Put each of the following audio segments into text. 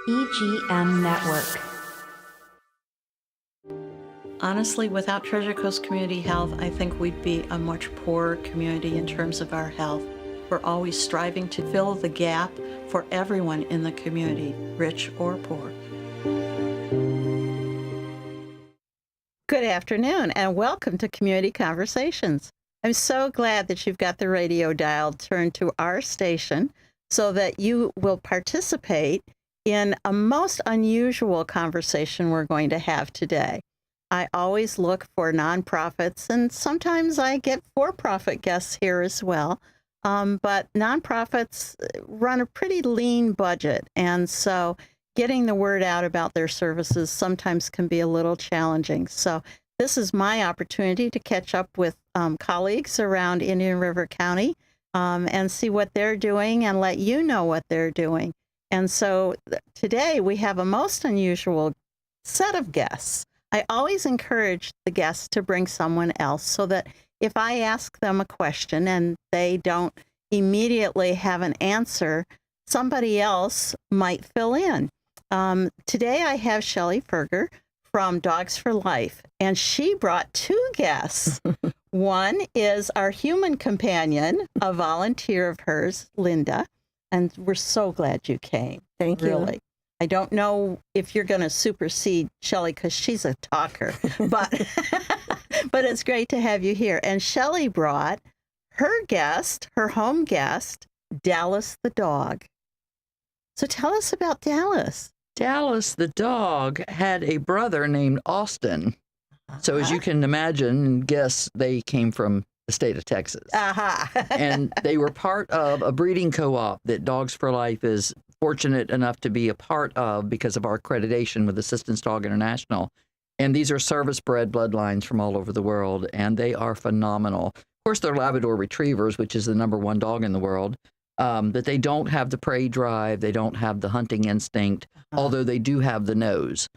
EGM Network. Honestly, without Treasure Coast Community Health, I think we'd be a much poorer community in terms of our health. We're always striving to fill the gap for everyone in the community, rich or poor. Good afternoon and welcome to Community Conversations. I'm so glad that you've got the radio dial turned to our station so that you will participate in a most unusual conversation we're going to have today. I always look for nonprofits, and sometimes I get for-profit guests here as well. But nonprofits run a pretty lean budget, and so getting the word out about their services sometimes can be a little challenging. So this is my opportunity to catch up with colleagues around Indian River County and see what they're doing and let you know what they're doing. And so today we have a most unusual set of guests. I always encourage the guests to bring someone else so that if I ask them a question and they don't immediately have an answer, somebody else might fill in. Today I have Shelly Ferger from Dogs for Life, and she brought two guests. One is our human companion, a volunteer of hers, Linda, and we're so glad you came. Thank you. Really. I don't know if you're going to supersede Shelly because she's a talker, but but it's great to have you here. And Shelly brought her guest, her home guest, Dallas the dog. So tell us about Dallas. Dallas the dog had a brother named Austin. So as you can imagine and guess, they came from the state of Texas. And they were part of a breeding co-op that Dogs for Life is fortunate enough to be a part of because of our accreditation with Assistance Dog International. And these are service-bred bloodlines from all over the world, and they are phenomenal. Of course, they're Labrador Retrievers, which is the #1 dog in the world, but they don't have the prey drive. They don't have the hunting instinct, although they do have the nose.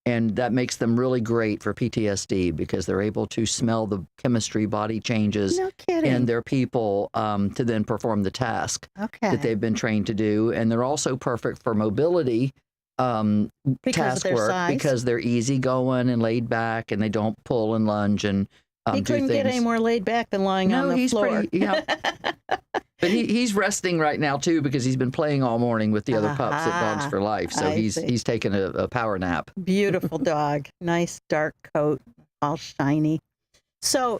And that makes them really great for PTSD because they're able to smell the chemistry, body changes in their people to then perform the task that they've been trained to do. And they're also perfect for mobility task work because they're easygoing and laid back and they don't pull and lunge and he couldn't get any more laid back than lying on the floor. But he's resting right now, too, because he's been playing all morning with the other pups at Dogs for Life. So he's taken a power nap. Beautiful dog. Nice dark coat, all shiny. So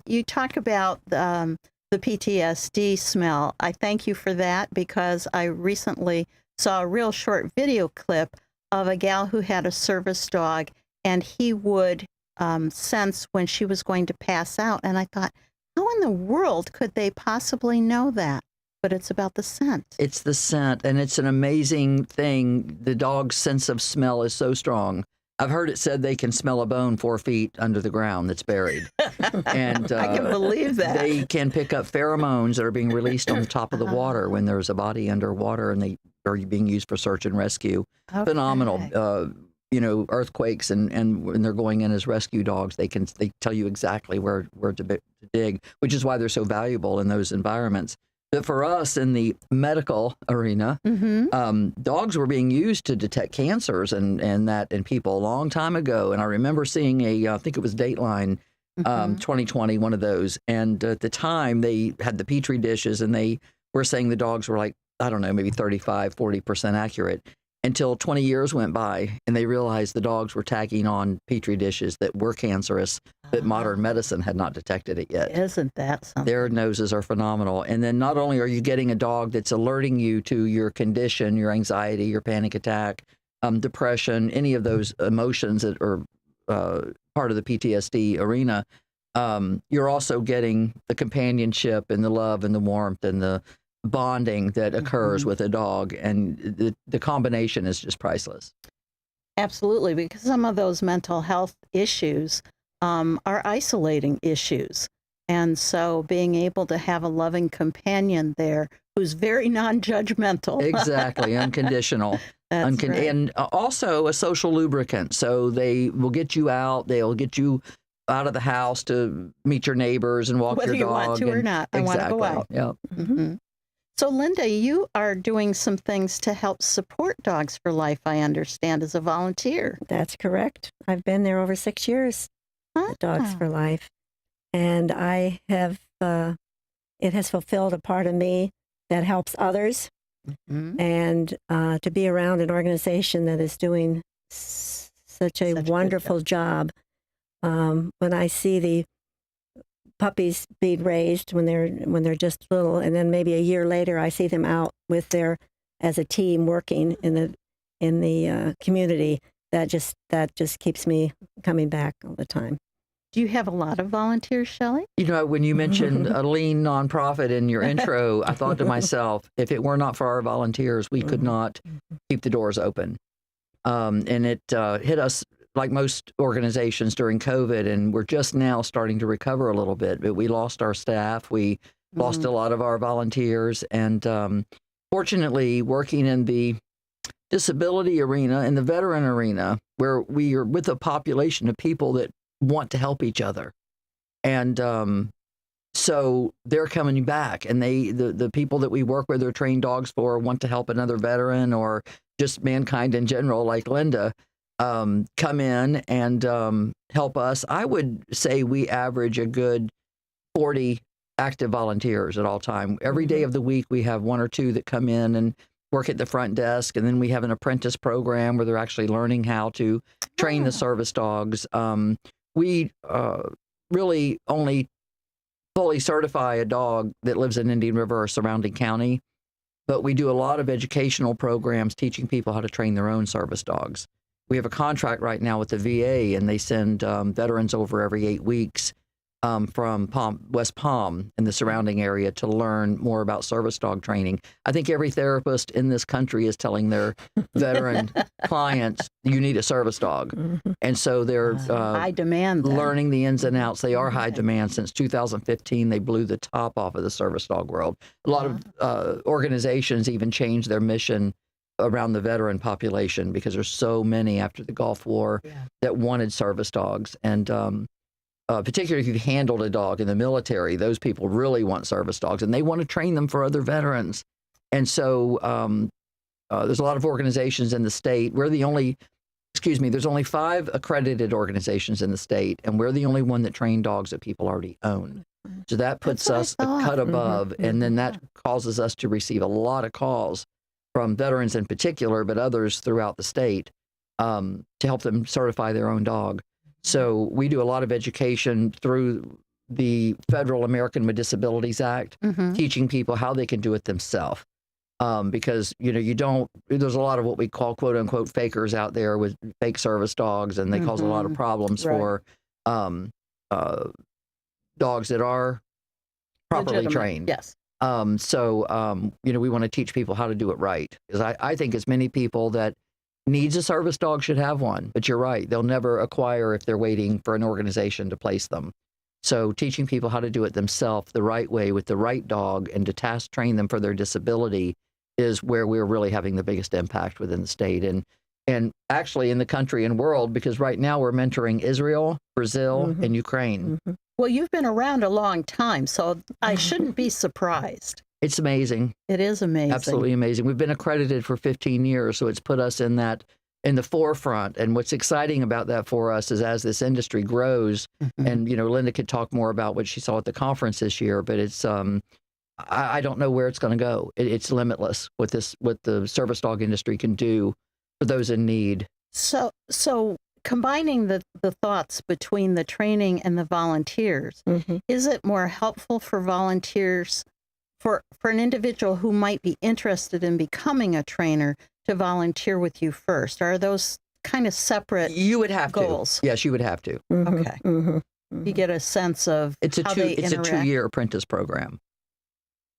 you talk about the PTSD smell. I thank you for that because I recently saw a real short video clip of a gal who had a service dog, and he would sense when she was going to pass out. And I thought, how in the world could they possibly know that? But it's about the scent. It's the scent, and it's an amazing thing. The dog's sense of smell is so strong. I've heard it said they can smell a bone 4 feet under the ground that's buried. And I can believe that. They can pick up pheromones that are being released on the top of the water when there's a body underwater and they are being used for search and rescue. Phenomenal. Earthquakes and when they're going in as rescue dogs, they tell you exactly where to dig, which is why they're so valuable in those environments. But for us in the medical arena, dogs were being used to detect cancers and in people a long time ago. And I remember seeing I think it was Dateline 2020, one of those. And at the time they had the Petri dishes and they were saying the dogs were like, I don't know, maybe 35-40% accurate. Until 20 years went by and they realized the dogs were tagging on Petri dishes that were cancerous, but modern medicine had not detected it yet. Isn't that something? Their noses are phenomenal. And then not only are you getting a dog that's alerting you to your condition, your anxiety, your panic attack, depression, any of those emotions that are part of the PTSD arena, you're also getting the companionship and the love and the warmth and the bonding that occurs with a dog, and the combination is just priceless. Absolutely, because some of those mental health issues are isolating issues. And so being able to have a loving companion there who's very non-judgmental. Exactly, unconditional. That's right. And also a social lubricant. So they will get you out, they'll get you out of the house to meet your neighbors and walk Whether your dog. Whether you want to or not, I want to go out. Yep. So, Linda, you are doing some things to help support Dogs for Life, I understand, as a volunteer. That's correct. I've been there over 6 years at Dogs for Life. And I have, it has fulfilled a part of me that helps others. Mm-hmm. And to be around an organization that is doing such a wonderful job. When I see the puppies being raised when they're just little, and then maybe a year later I see them out with as a team working in the community, that just keeps me coming back all the time. Do you have a lot of volunteers, Shelly? You know, when you mentioned a lean nonprofit in your intro, I thought to myself, if it were not for our volunteers, we could not keep the doors open. And it hit us like most organizations during COVID, and we're just now starting to recover a little bit. But we lost our staff. We lost a lot of our volunteers. And fortunately, working in the disability arena, in the veteran arena, where we are with a population of people that want to help each other. And so they're coming back, and the people that we work with or train dogs for want to help another veteran or just mankind in general, like Linda, come in and help us. I would say we average a good 40 active volunteers at all time. Every day of the week, we have one or two that come in and work at the front desk, and then we have an apprentice program where they're actually learning how to train the service dogs. We really only fully certify a dog that lives in Indian River or surrounding county, but we do a lot of educational programs teaching people how to train their own service dogs. We have a contract right now with the VA, and they send veterans over every 8 weeks from West Palm and the surrounding area to learn more about service dog training. I think every therapist in this country is telling their veteran clients, you need a service dog. And so they're high demand, learning the ins and outs. They are high demand. Since 2015, they blew the top off of the service dog world. A lot of organizations even changed their mission around the veteran population because there's so many after the Gulf War that wanted service dogs. And particularly if you've handled a dog in the military, those people really want service dogs, and they want to train them for other veterans. And so there's a lot of organizations in the state. There's only 5 accredited organizations in the state, and we're the only one that train dogs that people already own. So that puts us a cut above, and then that causes us to receive a lot of calls from veterans in particular, but others throughout the state, to help them certify their own dog. So we do a lot of education through the Federal American with Disabilities Act, teaching people how they can do it themselves. Because, there's a lot of what we call quote unquote fakers out there with fake service dogs, and they cause a lot of problems for dogs that are properly trained. Yes. We want to teach people how to do it right. Because I think as many people that needs a service dog should have one, but you're right, they'll never acquire if they're waiting for an organization to place them. So teaching people how to do it themselves the right way with the right dog and to task train them for their disability is where we're really having the biggest impact within the state and actually in the country and world, because right now we're mentoring Israel, Brazil, and Ukraine. Well, you've been around a long time, so I shouldn't be surprised. It's amazing. It is amazing. Absolutely amazing. We've been accredited for 15 years, so it's put us in the forefront. And what's exciting about that for us is as this industry grows, and Linda could talk more about what she saw at the conference this year, but it's I don't know where it's going to go. It's limitless what the service dog industry can do for those in need. So combining the thoughts between the training and the volunteers, is it more helpful for volunteers? For an individual who might be interested in becoming a trainer to volunteer with you first, are those kind of separate You would have goals? Yes, you would have to. Okay. You get a sense of it's a how they It's a interact. 2-year apprentice program.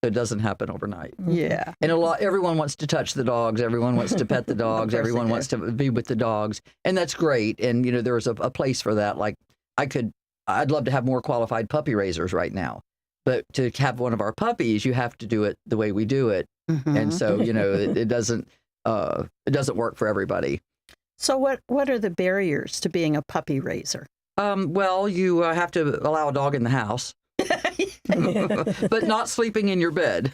So it doesn't happen overnight. Yeah. And everyone wants to touch the dogs. Everyone wants to pet the dogs. Everyone wants to be with the dogs. And that's great. And, there's a place for that. Like I'd love to have more qualified puppy raisers right now. But to have one of our puppies, you have to do it the way we do it. And so, it doesn't work for everybody. So what are the barriers to being a puppy raiser? Well, you have to allow a dog in the house. but not sleeping in your bed.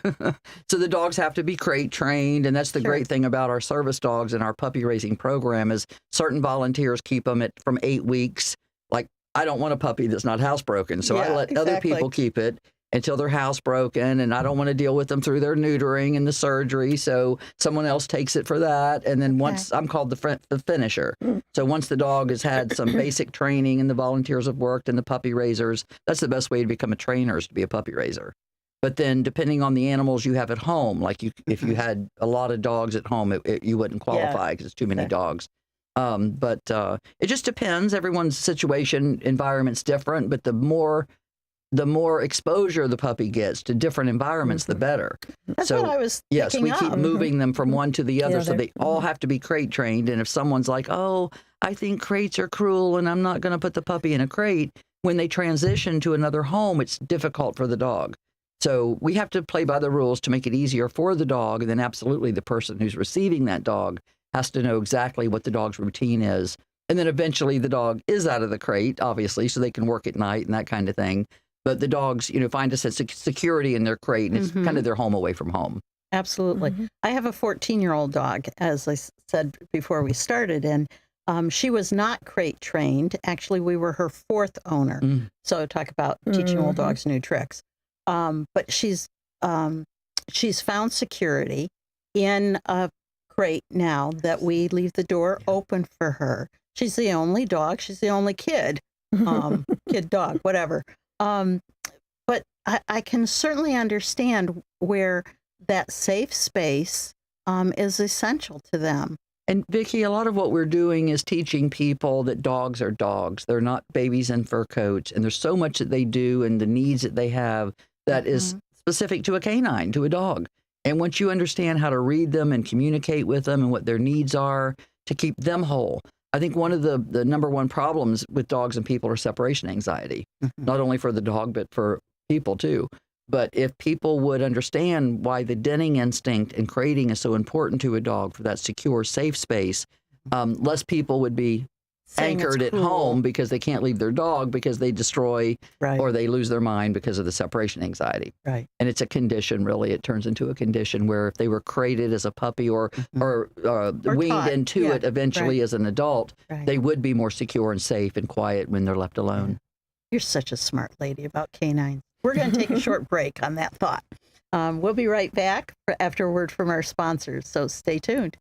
So the dogs have to be crate trained. And that's the great thing about our service dogs and our puppy raising program is certain volunteers keep them from 8 weeks. Like, I don't want a puppy that's not housebroken. So I let other people keep it until they're housebroken, and I don't want to deal with them through their neutering and the surgery. So someone else takes it for that. And then once I'm called the finisher. So once the dog has had some basic training and the volunteers have worked and the puppy raisers, that's the best way to become a trainer, is to be a puppy raiser. But then depending on the animals you have at home, like if you had a lot of dogs at home, you wouldn't qualify because it's too many dogs. But it just depends. Everyone's situation, environment's different, but the more exposure the puppy gets to different environments, the better. That's what I was thinking we keep moving them from one to the other, so they all have to be crate trained. And if someone's like, oh, I think crates are cruel and I'm not going to put the puppy in a crate, when they transition to another home, it's difficult for the dog. So we have to play by the rules to make it easier for the dog. And then absolutely the person who's receiving that dog has to know exactly what the dog's routine is. And then eventually the dog is out of the crate, obviously, so they can work at night and that kind of thing. But the dogs, find a sense of security in their crate, and it's kind of their home away from home. Absolutely. I have a 14-year-old dog, as I said before we started, and she was not crate trained. Actually, we were her 4th owner. So talk about teaching old dogs new tricks. But she's found security in a crate now that we leave the door open for her. She's the only dog. She's the only kid, kid dog, whatever. But I can certainly understand where that safe space is essential to them. And Vicki, a lot of what we're doing is teaching people that dogs are dogs. They're not babies in fur coats. And there's so much that they do and the needs that they have that is specific to a canine, to a dog. And once you understand how to read them and communicate with them and what their needs are to keep them whole, I think one of the number one problems with dogs and people are separation anxiety, not only for the dog, but for people too. But if people would understand why the denning instinct and crating is so important to a dog for that secure, safe space, less people would be anchored at home because they can't leave their dog because they destroy or they lose their mind because of the separation anxiety. Right. And it's a condition, really. It turns into a condition where if they were crated as a puppy or weaned into it eventually as an adult, they would be more secure and safe and quiet when they're left alone. You're such a smart lady about canines. We're going to take a short break on that thought. We'll be right back after a word from our sponsors, so stay tuned.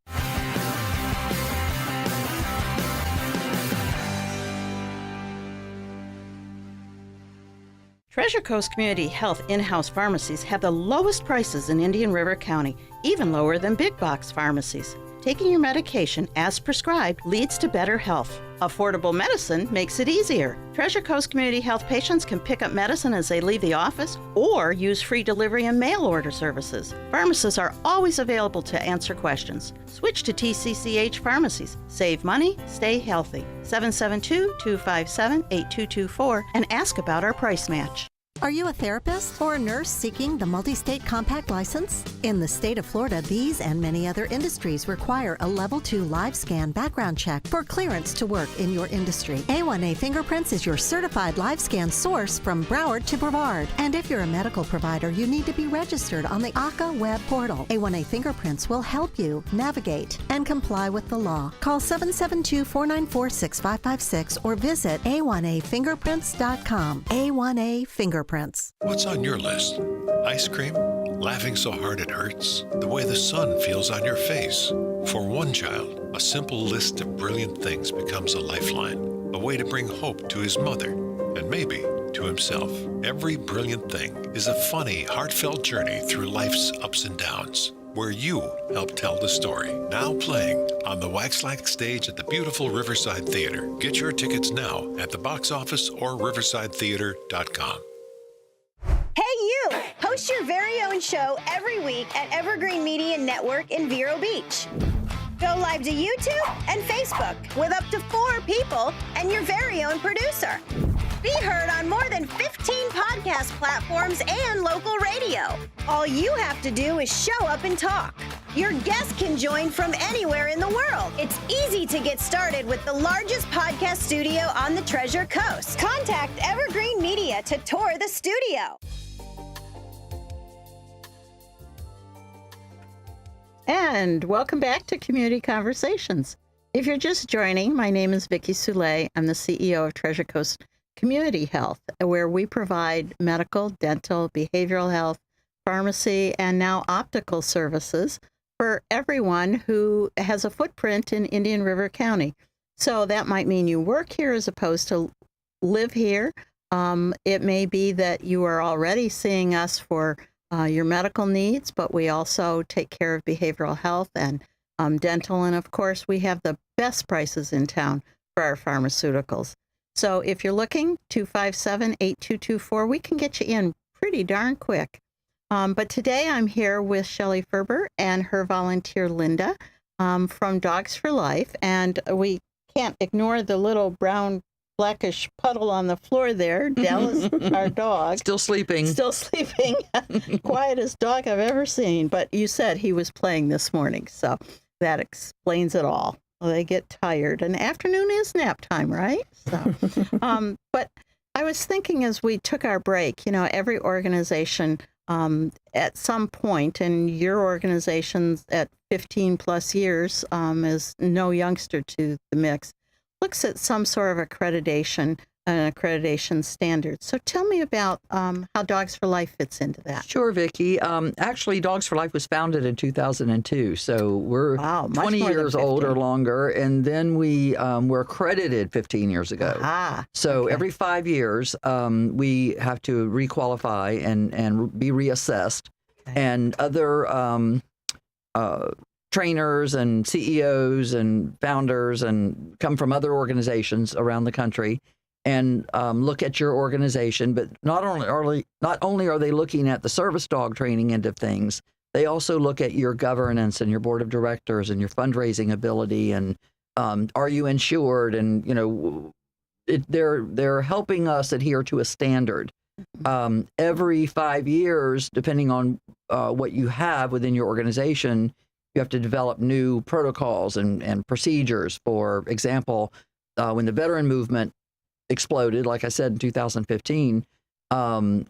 Treasure Coast Community Health in-house pharmacies have the lowest prices in Indian River County, even lower than big box pharmacies. Taking your medication as prescribed leads to better health. Affordable medicine makes it easier. Treasure Coast Community Health patients can pick up medicine as they leave the office or use free delivery and mail order services. Pharmacists are always available to answer questions. Switch to TCCH pharmacies. Save money, stay healthy. 772-257-8224 and ask about our price match. Are you a therapist or a nurse seeking the multi-state compact license? In the state of Florida, these and many other industries require a Level 2 live scan background check for clearance to work in your industry. A1A Fingerprints is your certified live scan source from Broward to Brevard. And if you're a medical provider, you need to be registered on the ACA web portal. A1A Fingerprints will help you navigate and comply with the law. Call 772-494-6556 or visit a1afingerprints.com. A1A Fingerprints. What's on your list? Ice cream? Laughing so hard it hurts? The way the sun feels on your face? For one child, a simple list of brilliant things becomes a lifeline, a way to bring hope to his mother, and maybe to himself. Every brilliant thing is a funny, heartfelt journey through life's ups and downs, where you help tell the story. Now playing on the Waxlack stage at the beautiful Riverside Theater. Get your tickets now at the box office or riversidetheater.com. Hey you! Host your very own show every week at Evergreen Media Network in Vero Beach. Go live to YouTube and Facebook with up to 4 people and your very own producer. Be heard on more than 15 podcast platforms and local radio. All you have to do is show up and talk. Your guests can join from anywhere in the world. It's easy to get started with the largest podcast studio on the Treasure Coast. Contact Evergreen Media to tour the studio. And welcome back to Community Conversations. If you're just joining, my name is Vicki Soule. I'm the CEO of Treasure Coast Community Health, where we provide medical, dental, behavioral health, pharmacy, and now optical services for everyone who has a footprint in Indian River County. So that might mean you work here as opposed to live here. It may be that you are already seeing us for your medical needs, but we also take care of behavioral health and dental. And of course, we have the best prices in town for our pharmaceuticals. So if you're looking, 257-8224, we can get you in pretty darn quick. But today I'm here with Shelly Ferger and her volunteer Linda from Dogs for Life. And we can't ignore the little brown blackish puddle on the floor there. Dallas, our dog. Still sleeping. Quietest dog I've ever seen. But you said he was playing this morning, so that explains it all. Well, they get tired, and afternoon is nap time, right? So, but I was thinking as we took our break, every organization at some point, and your organization's at 15 plus years is no youngster to the mix, looks at some sort of accreditation standard. So tell me about how Dogs for Life fits into that. Sure, Vicki. Actually, Dogs for Life was founded in 2002, so we're 20 years old or longer, and then we were accredited 15 years ago. So every 5 years, we have to requalify and be reassessed, and other trainers and CEOs and founders and come from other organizations around the country and look at your organization. But not only are they looking at the service dog training end of things, they also look at your governance and your board of directors and your fundraising ability and are you insured? And they're helping us adhere to a standard. Every 5 years, depending on what you have within your organization, you have to develop new protocols and procedures. For example, when the veteran movement exploded, like I said, in 2015,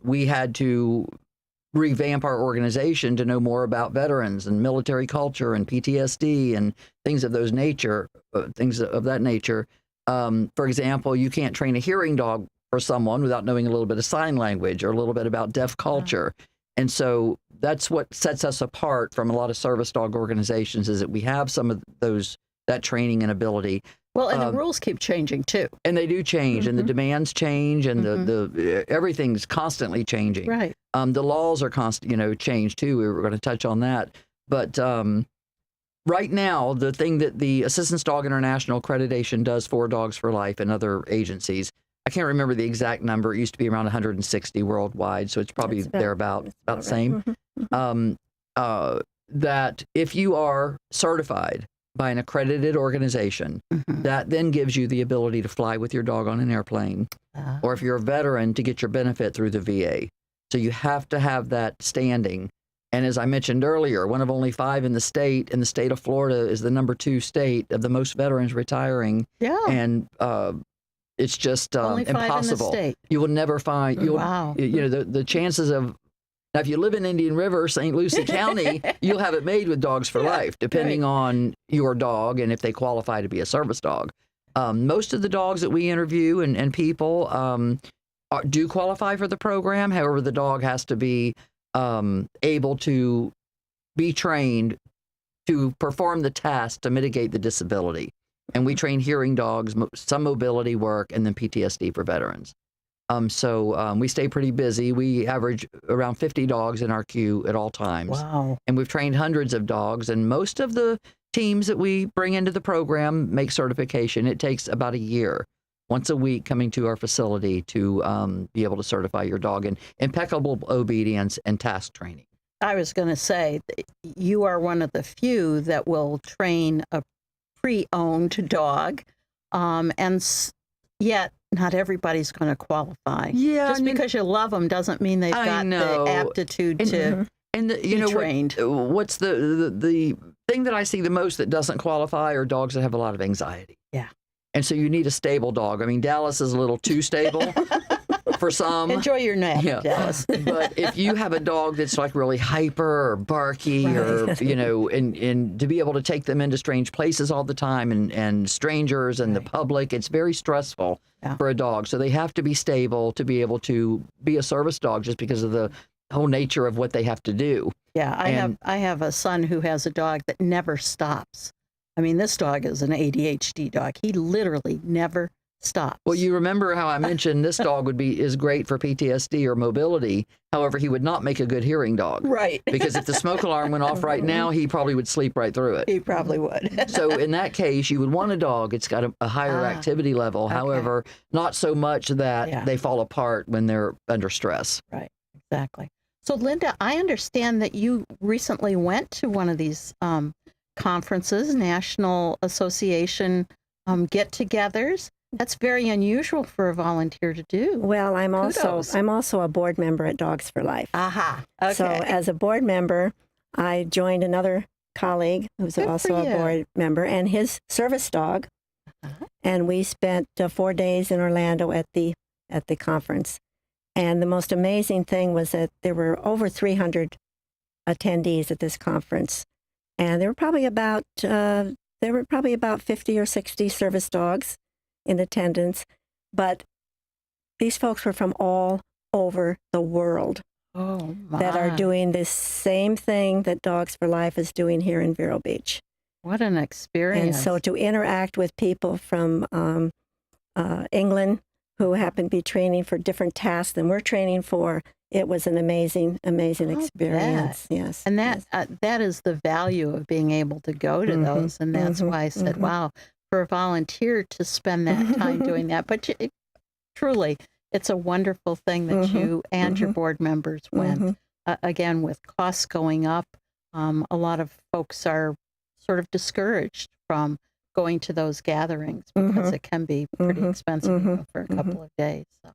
we had to revamp our organization to know more about veterans and military culture and PTSD and things of that nature. For example, you can't train a hearing dog for someone without knowing a little bit of sign language or a little bit about deaf culture. And so that's what sets us apart from a lot of service dog organizations, is that we have some of that training and ability. Well, and the rules keep changing too. And they do change, and the demands change, and the everything's constantly changing. Right. The laws are change too. We were going to touch on that. But right now, the thing that the Assistance Dog International accreditation does for Dogs for Life and other agencies, I can't remember the exact number. It used to be around 160 worldwide, so it's probably about the same. That if you are certified by an accredited organization, that then gives you the ability to fly with your dog on an airplane, or if you're a veteran, to get your benefit through the VA. So you have to have that standing. And as I mentioned earlier, one of only 5 in the state, and the state of Florida is the number 2 state of the most veterans retiring. Yeah. And it's just impossible. You will never find. The chances of. Now, if you live in Indian River, St. Lucie County, you'll have it made with Dogs for Life, depending on your dog and if they qualify to be a service dog. Most of the dogs that we interview and people do qualify for the program. However, the dog has to be able to be trained to perform the task to mitigate the disability. And we train hearing dogs, some mobility work, and then PTSD for veterans. So we stay pretty busy. We average around 50 dogs in our queue at all times. Wow. And we've trained hundreds of dogs. And most of the teams that we bring into the program make certification. It takes about a year, once a week, coming to our facility to be able to certify your dog in impeccable obedience and task training. I was going to say, you are one of the few that will train a pre-owned dog, and yet not everybody's going to qualify. Yeah, just because you love them doesn't mean they've got the aptitude to And you know trained. What's the thing that I see the most that doesn't qualify are dogs that have a lot of anxiety. Yeah. And so you need a stable dog. I mean, Dallas is a little too stable for some. Enjoy your nap, Dallas. But if you have a dog that's like really hyper or barky or, you know, and to be able to take them into strange places all the time and strangers and the public, it's very stressful for a dog. So they have to be stable to be able to be a service dog just because of the whole nature of what they have to do. Yeah, I have a son who has a dog that never stops. I mean, this dog is an ADHD dog. He literally never stops. Well, you remember how I mentioned this dog is great for PTSD or mobility. However, he would not make a good hearing dog. Right. Because if the smoke alarm went off right now, he probably would sleep right through it. He probably would. So in that case, you would want a dog. It's got a higher activity level. Okay. However, not so much that they fall apart when they're under stress. Right. Exactly. So, Linda, I understand that you recently went to one of these conferences, National Association get-togethers. That's very unusual for a volunteer to do. Well, I'm also a board member at Dogs for Life. Aha. Okay. So, as a board member, I joined another colleague who's also a board member and his service dog, and we spent 4 days in Orlando at the conference. And the most amazing thing was that there were over 300 attendees at this conference, and there were probably about 50 or 60 service dogs in attendance. But these folks were from all over the world that are doing this same thing that Dogs for Life is doing here in Vero Beach. What an experience! And so to interact with people from England, who happen to be training for different tasks than we're training for, it was an amazing experience. Yes. And that is the value of being able to go to those. And that's why I said, wow, for a volunteer to spend that time doing that. But truly, it's a wonderful thing that you and your board members went. Again, with costs going up, a lot of folks are sort of discouraged from going to those gatherings because it can be pretty expensive for a couple of days. So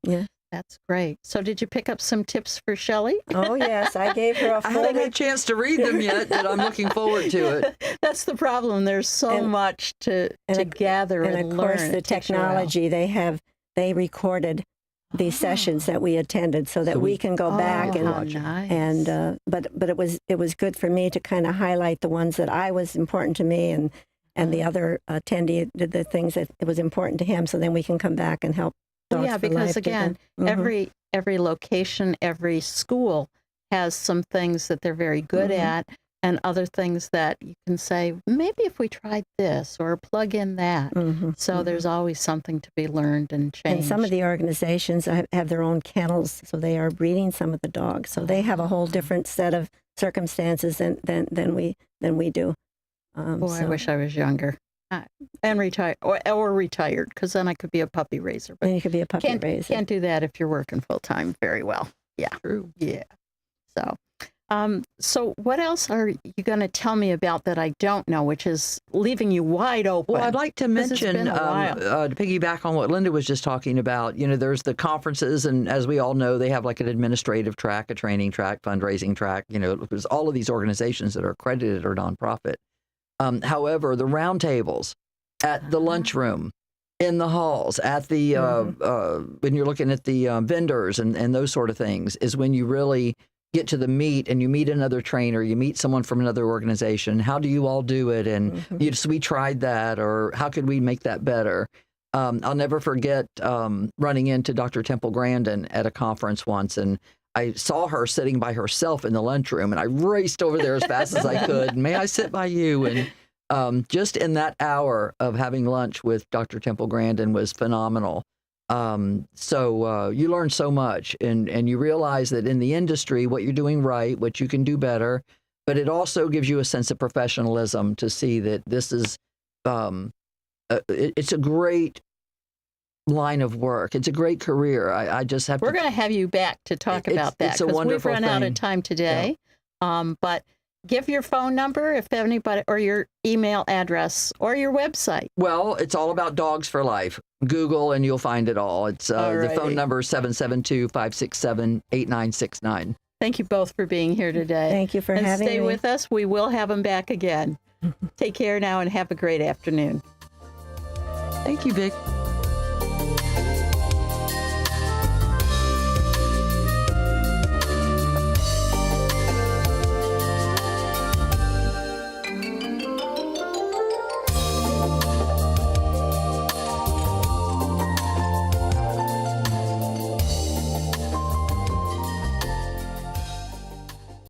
that's great. So did you pick up some tips for Shelly? Oh, yes. I gave her a full... I haven't had a chance to read them yet, but I'm looking forward to it. That's the problem. There's so much to gather and learn. And of course, the technology, they recorded these sessions that we attended so that we can go back and but it was good for me to kind of highlight the ones that I was important to me and the other attendee did the things that it was important to him, so then we can come back and help Dogs for because Life again, every location, every school has some things that they're very good at and other things that you can say, maybe if we tried this or plug in that. So there's always something to be learned and changed. And some of the organizations have their own kennels, so they are breeding some of the dogs. So they have a whole different set of circumstances than we do. I wish I was younger and retired or retired, because then I could be a puppy raiser. But then you could be a puppy raiser. Can't do that if you're working full time very well. Yeah. True. Yeah. So what else are you going to tell me about that I don't know, which is leaving you wide open? Well, I'd like to mention, to piggyback on what Linda was just talking about, you know, there's the conferences, and as we all know, they have like an administrative track, a training track, fundraising track, you know, there's all of these organizations that are accredited or nonprofit. However, the roundtables at the lunchroom, in the halls, at the when you're looking at the vendors and those sort of things, is when you really get to the meat, and you meet another trainer, you meet someone from another organization. How do you all do it? And we tried that, or how could we make that better? I'll never forget running into Dr. Temple Grandin at a conference once, and I saw her sitting by herself in the lunchroom, and I raced over there as fast as I could. May I sit by you? And just in that hour of having lunch with Dr. Temple Grandin was phenomenal. So you learn so much, and you realize that in the industry, what you're doing right, what you can do better, but it also gives you a sense of professionalism to see that this is, it's a great line of work. It's a great career. I just have We're going to have you back to talk about that, because we've run out of time today. Yeah. But give your phone number if anybody, or your email address, or your website. Well, it's all about Dogs for Life. Google and you'll find it all. It's the phone number is 772-567-8969. Thank you both for being here today. Thank you for and having me. Stay with us. We will have them back again. Take care now and have a great afternoon. Thank you, Vic.